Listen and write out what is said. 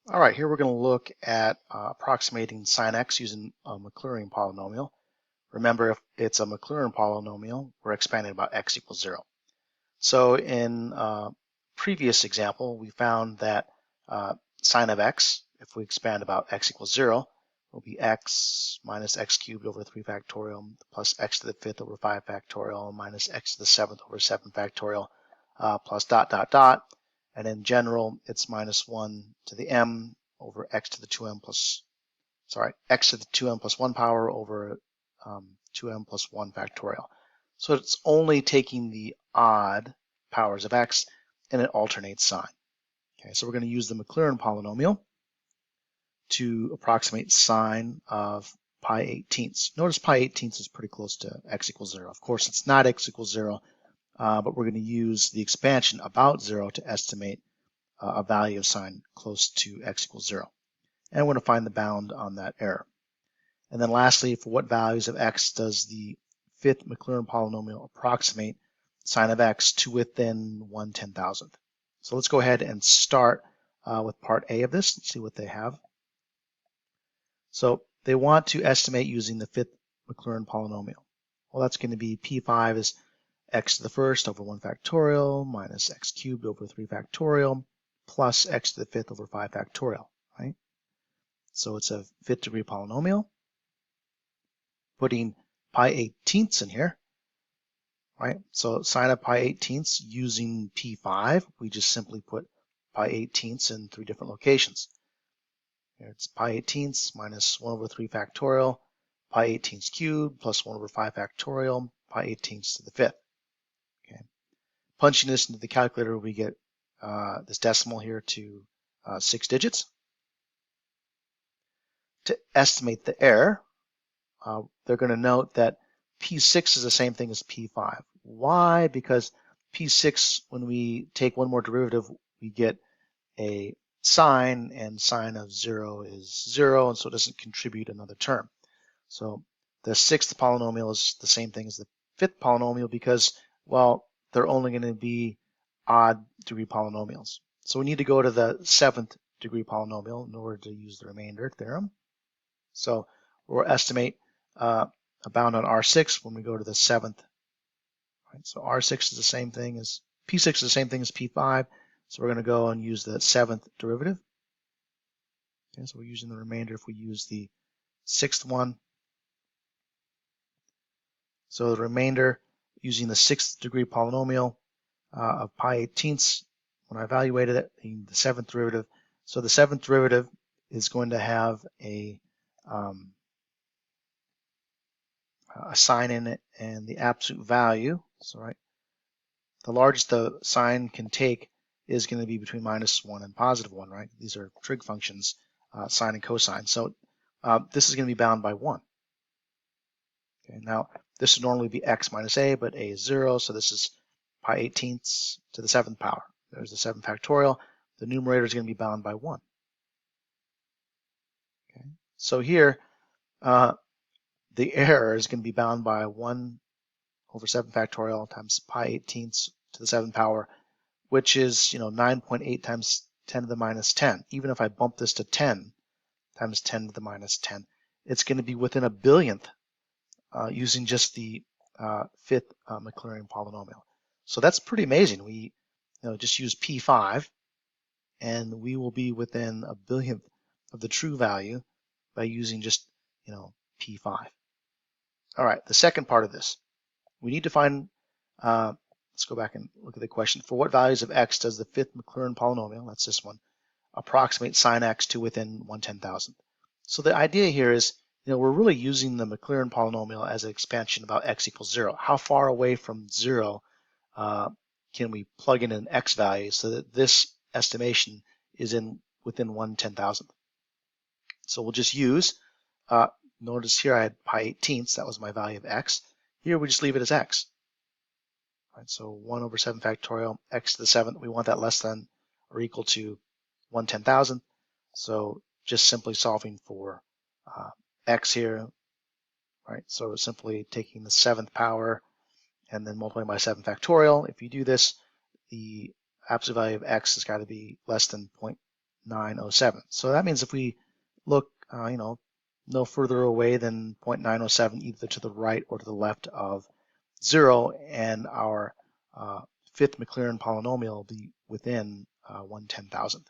All right, here we're going to look at approximating sine x using a Maclaurin polynomial. Remember, if it's a Maclaurin polynomial, we're expanding about x equals 0. So in previous example, we found that sine of x, if we expand about x equals 0, will be x minus x cubed over 3 factorial plus x to the 5th over 5 factorial minus x to the 7th over 7 factorial plus dot, dot, dot. And in general, it's minus 1 to the m over x to the 2m plus, x to the 2m plus 1 power over 2m plus 1 factorial. So it's only taking the odd powers of x and it alternates sign. Okay, so we're going to use the Maclaurin polynomial to approximate sine of pi 18ths. Notice pi 18ths is pretty close to x equals 0. Of course, it's not x equals 0. But we're going to use the expansion about 0 to estimate a value of sine close to x equals 0. And we're going to find the bound on that error. And then lastly, for what values of x does the fifth Maclaurin polynomial approximate sine of x to within 1/10,000th? So let's go ahead and start with part A of this and see what they have. So they want to estimate using the fifth Maclaurin polynomial. Well, that's going to be P5 is x to the first over 1 factorial minus x cubed over 3 factorial plus x to the 5th over 5 factorial, right? So it's a 5th degree polynomial. Putting pi 18ths in here, right? So sine of pi 18ths using P5, we just simply put pi 18ths in 3 different locations. Here it's pi 18ths minus 1 over 3 factorial, pi 18ths cubed plus 1 over 5 factorial, pi 18ths to the 5th. Punching this into the calculator, we get this decimal here to 6 digits. To estimate the error, they're going to note that P6 is the same thing as P5. Why? Because P6, when we take one more derivative, we get a sign, and sine of 0 is 0, and so it doesn't contribute another term. So the sixth polynomial is the same thing as the fifth polynomial because, well, they're only going to be odd degree polynomials. So we need to go to the 7th degree polynomial in order to use the remainder theorem. So we'll estimate a bound on R6 when we go to the 7th. Right? So R6 is the same thing as, P6 is the same thing as P5. So we're going to go and use the 7th derivative. Okay, so we're using the remainder if we use the 6th one. So the remainder using the 6th degree polynomial of pi 18ths, when I evaluated it, the 7th derivative. So the 7th derivative is going to have a sign in it and the absolute value. So right, the largest the sign can take is going to be between -1 and +1, right? These are trig functions, sine and cosine. So this is going to be bound by 1. Okay, now this would normally be x minus a, but a is 0, so this is pi 18ths to the 7th power. There's the 7 factorial. The numerator is going to be bound by 1. Okay, so here the error is going to be bound by 1 over 7 factorial times pi 18ths to the 7th power, which is 9.8 times 10 to the minus 10. Even if I bump this to 10 times 10 to the minus 10, it's going to be within a billionth using just the fifth Maclaurin polynomial. So that's pretty amazing. We just use P5 and we will be within a billionth of the true value by using just P5. All right, the second part of this, we need to find, let's go back and look at the question. For what values of x does the fifth Maclaurin polynomial, that's this one, approximate sine x to within 1/10,000th? So the idea here is, we're really using the Maclaurin polynomial as an expansion about x equals 0. How far away from 0 can we plug in an x value so that this estimation is within 1/10,000th? So we'll just use, notice here I had pi 18ths, that was my value of x. Here we just leave it as x. Right, so 1 over 7 factorial, x to the 7th, we want that less than or equal to 1/10,000th. So just simply solving for x here, right? So we're simply taking the 7th power and then multiplying by 7 factorial. If you do this, the absolute value of x has got to be less than 0.907. So that means if we look, no further away than 0.907, either to the right or to the left of 0, and our fifth Maclaurin polynomial will be within 1/10,000.